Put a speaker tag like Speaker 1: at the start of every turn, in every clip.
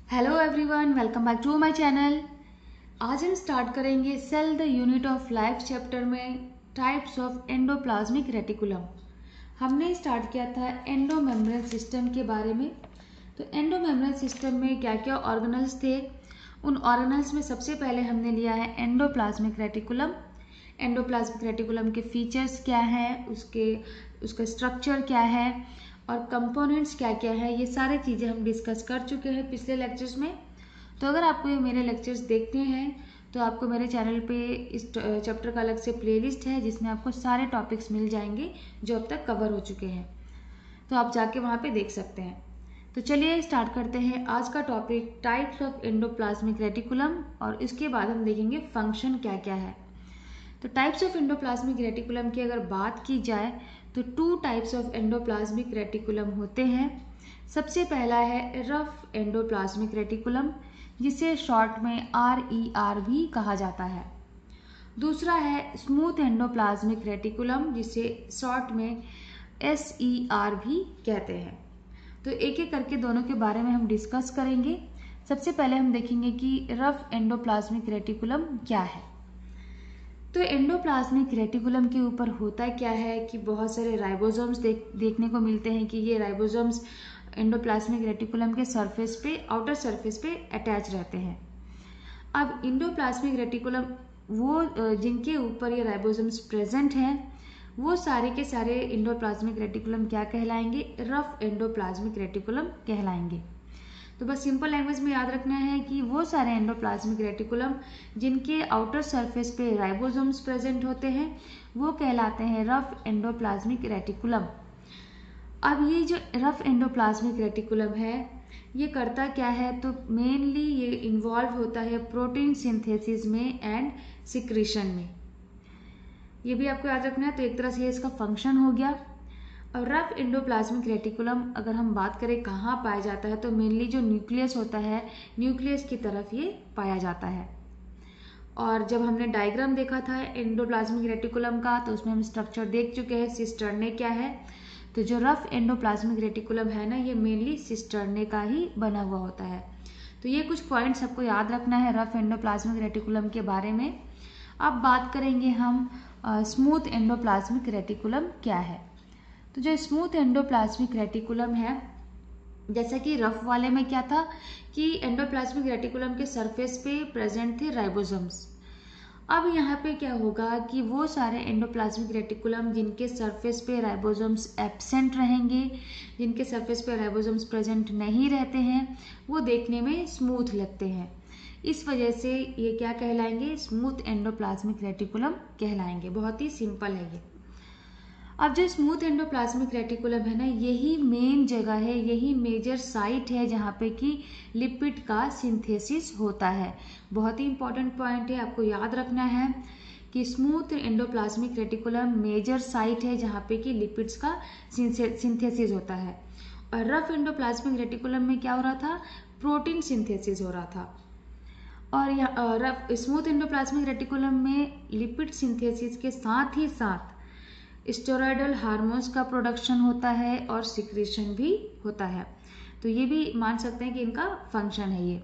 Speaker 1: Hello everyone, welcome back to my channel. आज हम start करेंगे cell the unit of life chapter में types of endoplasmic reticulum. हमने start किया था एंडोमेम्ब्रेन सिस्टम के बारे में। तो एंडोमेम्ब्रेन सिस्टम में क्या क्या ऑर्गेनल्स थे, उन ऑर्गेनल्स में सबसे पहले हमने लिया है एंडोप्लाज्मिक रेटिकुलम। एंडोप्लाज्मिक रेटिकुलम के फीचर्स क्या है, उसका स्ट्रक्चर क्या है और कंपोनेंट्स क्या क्या है, ये सारी चीज़ें हम डिस्कस कर चुके हैं पिछले लेक्चर्स में। तो अगर आपको ये मेरे लेक्चर्स देखने हैं तो आपको मेरे चैनल पे इस चैप्टर का अलग से प्लेलिस्ट है जिसमें आपको सारे टॉपिक्स मिल जाएंगे जो अब तक कवर हो चुके हैं, तो आप जाके वहाँ पे देख सकते हैं। तो चलिए स्टार्ट करते हैं आज का topic types of endoplasmic reticulum, और इसके बाद हम देखेंगे फंक्शन क्या क्या है। तो टाइप्स ऑफ एंडोप्लाज्मिक रेटिकुलम की अगर बात की जाए तो two types of endoplasmic reticulum होते हैं। सबसे पहला है रफ एंडोप्लाज्मिक रेटिकुलम, जिसे शॉर्ट में RER भी कहा जाता है। दूसरा है स्मूथ एंडोप्लाज्मिक रेटिकुलम, जिसे शॉर्ट में SER भी कहते हैं। तो एक एक करके दोनों के बारे में हम डिस्कस करेंगे। सबसे पहले हम देखेंगे कि रफ एंडोप्लाज्मिक रेटिकुलम क्या है। तो एंडोप्लाज्मिक रेटिकुलम के ऊपर होता क्या है कि बहुत सारे राइबोसोम्स देखने को मिलते हैं कि ये राइबोसोम्स एंडोप्लाज्मिक रेटिकुलम के सरफेस पे, आउटर सरफेस पे अटैच रहते हैं। अब एंडोप्लाज्मिक रेटिकुलम वो जिनके ऊपर ये राइबोसोम्स प्रेजेंट हैं, वो सारे के सारे एंडोप्लाज्मिक रेटिकुलम क्या कहलाएंगे? रफ एंडोप्लाज्मिक रेटिकुलम कहलाएंगे। तो बस सिंपल लैंग्वेज में याद रखना है कि वो सारे एंडोप्लाज्मिक रेटिकुलम जिनके आउटर सरफेस पे राइबोसोम्स प्रेजेंट होते हैं वो कहलाते हैं रफ एंडोप्लाज्मिक रेटिकुलम। अब ये जो रफ एंडोप्लाज्मिक रेटिकुलम है ये करता क्या है? तो मेनली ये इन्वॉल्व होता है प्रोटीन सिंथेसिस में एंड सिक्रीशन में। ये भी आपको याद रखना है। तो एक तरह से ये इसका फंक्शन हो गया। और रफ एंडोप्लाज्मिक रेटिकुलम अगर हम बात करें कहाँ पाया जाता है, तो मेनली जो न्यूक्लियस होता है, न्यूक्लियस की तरफ ये पाया जाता है। और जब हमने डायग्राम देखा था एंडोप्लाज्मिक रेटिकुलम का, तो उसमें हम स्ट्रक्चर देख चुके हैं सिस्टर्ने क्या है। तो जो रफ एंडोप्लाज्मिक रेटिकुलम है ना, ये मेनली सिस्टर्ने का ही बना हुआ होता है। तो ये कुछ पॉइंट्स आपको याद रखना है रफ एंडोप्लाज्मिक रेटिकुलम के बारे में। अब बात करेंगे हम स्मूथ एंडोप्लाज्मिक रेटिकुलम क्या है। तो जो स्मूथ एंडोप्लाज्मिक रेटिकुलम है, जैसा कि रफ वाले में क्या था कि एंडोप्लाज्मिक रेटिकुलम के सरफेस पे प्रेजेंट थे राइबोसोम्स। अब यहाँ पे क्या होगा कि वो सारे एंडोप्लाज्मिक रेटिकुलम जिनके सरफेस पे राइबोसोम्स एब्सेंट रहेंगे, जिनके सरफेस पे राइबोसोम्स प्रेजेंट नहीं रहते हैं, वो देखने में स्मूथ लगते हैं। इस वजह से ये क्या कहलाएंगे? स्मूथ एंडोप्लाज्मिक रेटिकुलम कहलाएंगे। बहुत ही सिंपल है ये। अब जो स्मूथ एंडोप्लाज्मिक रेटिकुलम है ना, यही मेन जगह है, यही मेजर साइट है जहाँ पे कि लिपिड का सिंथेसिस होता है। बहुत ही इंपॉर्टेंट पॉइंट है, आपको याद रखना है कि smooth endoplasmic reticulum major site है जहाँ पे कि लिपिड्स का सिंथेसिस होता है। और रफ एंडोप्लाज्मिक रेटिकुलम में क्या हो रहा था? प्रोटीन सिंथेसिस हो रहा था। और स्मूथ एंडोप्लाज्मिक रेटिकुलम में लिपिड सिंथेसिस के साथ ही साथ स्टेरॉयडल हार्मोन्स का प्रोडक्शन होता है और सिक्रीशन भी होता है। तो ये भी मान सकते हैं कि इनका फंक्शन है ये।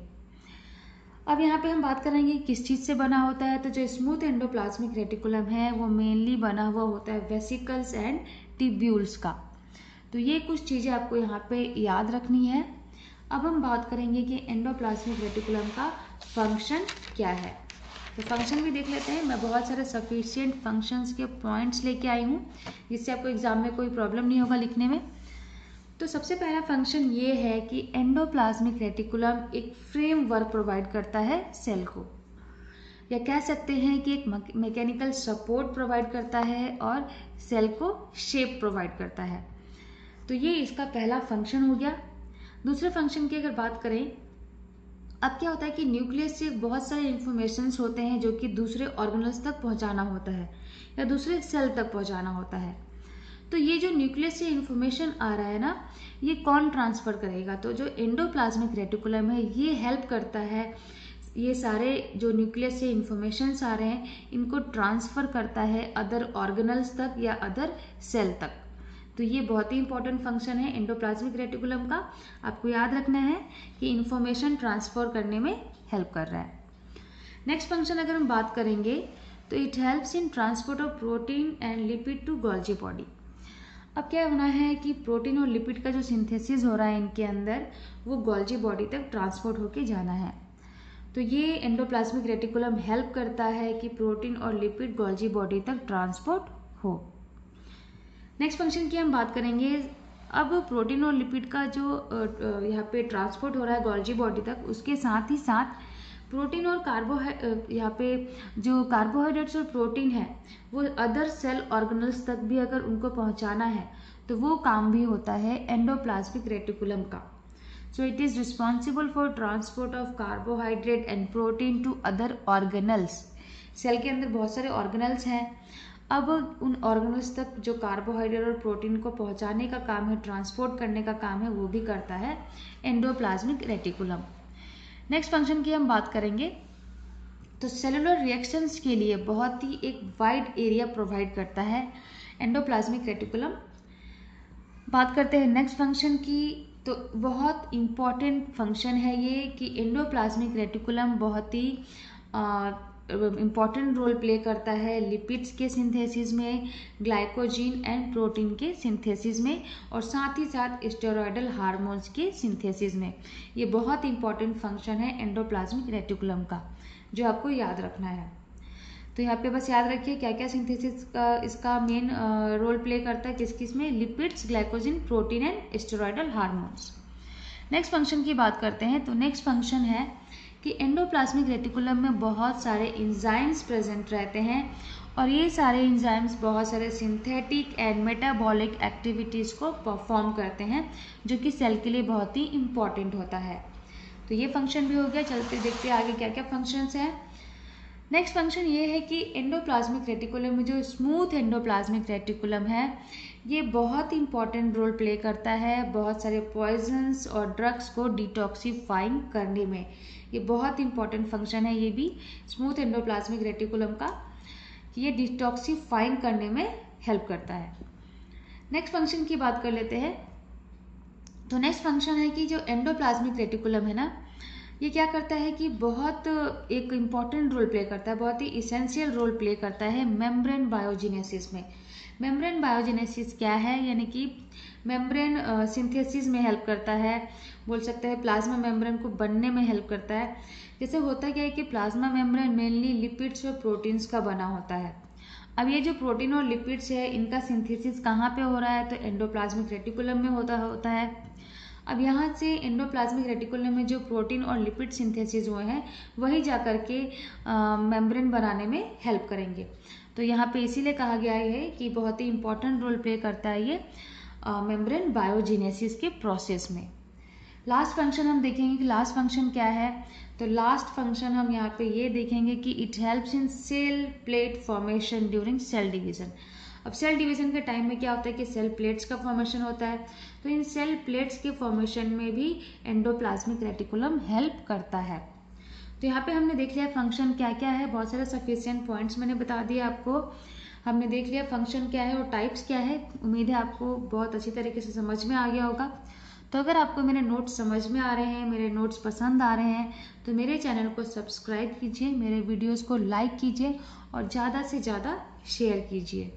Speaker 1: अब यहाँ पे हम बात करेंगे किस चीज़ से बना होता है। तो जो स्मूथ एंडोप्लाज्मिक रेटिकुलम है वो मेनली बना हुआ होता है वेसिकल्स एंड ट्यूब्यूल्स का। तो ये कुछ चीज़ें आपको यहाँ पे याद रखनी है। अब हम बात करेंगे कि एंडोप्लाज्मिक रेटिकुलम का फंक्शन क्या है। तो फंक्शन भी देख लेते हैं। मैं बहुत सारे सफिशिएंट फंक्शंस के पॉइंट्स लेके आई हूँ जिससे आपको एग्जाम में कोई प्रॉब्लम नहीं होगा लिखने में। तो सबसे पहला फंक्शन ये है कि एंडोप्लाज्मिक रेटिकुलम एक फ्रेमवर्क प्रोवाइड करता है सेल को, या कह सकते हैं कि एक मैकेनिकल सपोर्ट प्रोवाइड करता है और सेल को शेप प्रोवाइड करता है। तो ये इसका पहला फंक्शन हो गया। दूसरे फंक्शन की अगर बात करें, अब क्या होता है कि न्यूक्लियस से बहुत सारे इंफॉर्मेशंस होते हैं जो कि दूसरे ऑर्गेनल्स तक पहुंचाना होता है या दूसरे सेल तक पहुंचाना होता है। तो ये जो न्यूक्लियस से इंफॉर्मेशन आ रहा है ना, ये कौन ट्रांसफर करेगा? तो जो एंडोप्लाज्मिक रेटिकुलम है ये हेल्प करता है, ये सारे जो न्यूक्लियस से इंफॉर्मेशंस आ रहे हैं इनको ट्रांसफर करता है अदर ऑर्गेनल्स तक या अदर सेल तक। तो ये बहुत ही इंपॉर्टेंट फंक्शन है एंडोप्लाज्मिक रेटिकुलम का। आपको याद रखना है कि इंफॉर्मेशन ट्रांसफर करने में हेल्प कर रहा है। नेक्स्ट फंक्शन अगर हम बात करेंगे तो it helps in transport of protein and lipid to Golgi body. अब क्या होना है कि प्रोटीन और लिपिड का जो सिंथेसिस हो रहा है इनके अंदर, वो गोल्जी बॉडी तक ट्रांसपोर्ट होके जाना है। तो ये एंडोप्लाज्मिक रेटिकुलम हेल्प करता है कि प्रोटीन और लिपिड गोल्जी बॉडी तक ट्रांसपोर्ट हो। नेक्स्ट फंक्शन की हम बात करेंगे। अब प्रोटीन और लिपिड का जो यहाँ पे ट्रांसपोर्ट हो रहा है गोल्जी बॉडी तक, उसके साथ ही साथ प्रोटीन और यहाँ पे जो कार्बोहाइड्रेट्स और प्रोटीन है वो अदर सेल ऑर्गेनल्स तक भी अगर उनको पहुँचाना है तो वो काम भी होता है एंडोप्लाज्मिक रेटिकुलम का। So it is responsible for transport of carbohydrate and protein to other organelles. Cell के अंदर बहुत सारे ऑर्गेनल्स हैं। अब उन ऑर्गेनल्स तक जो कार्बोहाइड्रेट और प्रोटीन को पहुंचाने का काम है, ट्रांसपोर्ट करने का काम है, वो भी करता है एंडोप्लाज्मिक रेटिकुलम। नेक्स्ट फंक्शन की हम बात करेंगे तो सेलुलर रिएक्शंस के लिए बहुत ही एक वाइड एरिया प्रोवाइड करता है एंडोप्लाज्मिक रेटिकुलम। बात करते हैं नेक्स्ट फंक्शन की, तो बहुत इम्पॉर्टेंट फंक्शन है ये कि एंडोप्लाज्मिक रेटिकुलम बहुत ही इम्पॉर्टेंट रोल प्ले करता है लिपिड्स के सिंथेसिस में, ग्लाइकोजीन एंड प्रोटीन के सिंथेसिस में, और साथ ही साथ स्टेरॉयडल हार्मोन्स के सिंथेसिस में। ये बहुत इंपॉर्टेंट फंक्शन है एंडोप्लाज्मिक रेटिकुलम का, जो आपको याद रखना है। तो यहाँ पे बस याद रखिए क्या क्या सिंथेसिस का इसका मेन रोल प्ले करता है, किस किस में, lipids, glycogen, protein and steroidal hormones. Next function की बात करते हैं। तो नेक्स्ट फंक्शन है कि एंडोप्लाज्मिक रेटिकुलम में बहुत सारे एंजाइम्स प्रेजेंट रहते हैं, और ये सारे एंजाइम्स बहुत सारे सिंथेटिक एंड मेटाबॉलिक एक्टिविटीज़ को परफॉर्म करते हैं, जो कि सेल के लिए बहुत ही इम्पॉर्टेंट होता है। तो ये फंक्शन भी हो गया। चलते देखते हैं आगे क्या क्या फंक्शंस हैं। नेक्स्ट फंक्शन ये है कि एंडोप्लाज्मिक रेटिकुलम में जो स्मूथ एंडोप्लाज्मिक रेटिकुलम है, ये बहुत इंपॉर्टेंट रोल प्ले करता है बहुत सारे पॉइजन्स और ड्रग्स को डिटॉक्सिफाइंग करने में। ये बहुत इंपॉर्टेंट फंक्शन है ये भी स्मूथ एंडोप्लाज्मिक रेटिकुलम का, ये डिटॉक्सिफाइंग करने में हेल्प करता है। नेक्स्ट फंक्शन की बात कर लेते हैं। तो नेक्स्ट फंक्शन है कि जो एंडोप्लाज्मिक रेटिकुलम है ना, ये क्या करता है कि बहुत एक इम्पॉर्टेंट रोल प्ले करता है, बहुत ही इसेंशियल रोल प्ले करता है मेम्ब्रेन बायोजेनेसिस में। मेम्ब्रेन बायोजेनेसिस क्या है, यानी कि मेम्ब्रेन सिंथेसिस में हेल्प करता है, बोल सकते हैं प्लाज्मा मेम्ब्रेन को बनने में हेल्प करता है। जैसे होता क्या है कि प्लाज्मा मेम्ब्रेन मेनली लिपिड्स और प्रोटीन्स का बना होता है। अब ये जो प्रोटीन और लिपिड्स है, इनका सिंथेसिस कहाँ पे हो रहा है, तो एंडोप्लाज्मिक रेटिकुलम में होता है। अब यहाँ से एंडोप्लाज्मिक रेटिकुलम में जो प्रोटीन और लिपिड सिंथेसिस हुए हैं, वही जाकर के मेम्ब्रेन बनाने में हेल्प करेंगे। तो यहाँ पे इसीलिए कहा गया है कि बहुत ही इंपॉर्टेंट रोल प्ले करता है ये मेम्ब्रेन बायोजेनेसिस के प्रोसेस में। लास्ट फंक्शन हम देखेंगे कि लास्ट फंक्शन क्या है। तो लास्ट फंक्शन हम यहाँ पे ये देखेंगे कि it helps in cell plate formation during cell division. अब सेल डिवीजन के टाइम में क्या होता है कि सेल प्लेट्स का फॉर्मेशन होता है, तो इन सेल प्लेट्स के फॉर्मेशन में भी एंडोप्लाज्मिक रेटिकुलम हेल्प करता है। तो यहाँ पे हमने देख लिया फंक्शन क्या क्या है, बहुत सारे सफिशिएंट पॉइंट्स मैंने बता दिए आपको। हमने देख लिया फंक्शन क्या है और टाइप्स क्या है। उम्मीद है आपको बहुत अच्छी तरीके से समझ में आ गया होगा। तो अगर आपको मेरे नोट्स समझ में आ रहे हैं, मेरे नोट्स पसंद आ रहे हैं, तो मेरे चैनल को सब्सक्राइब कीजिए, मेरे वीडियोज़ को लाइक कीजिए और ज़्यादा से ज़्यादा शेयर कीजिए।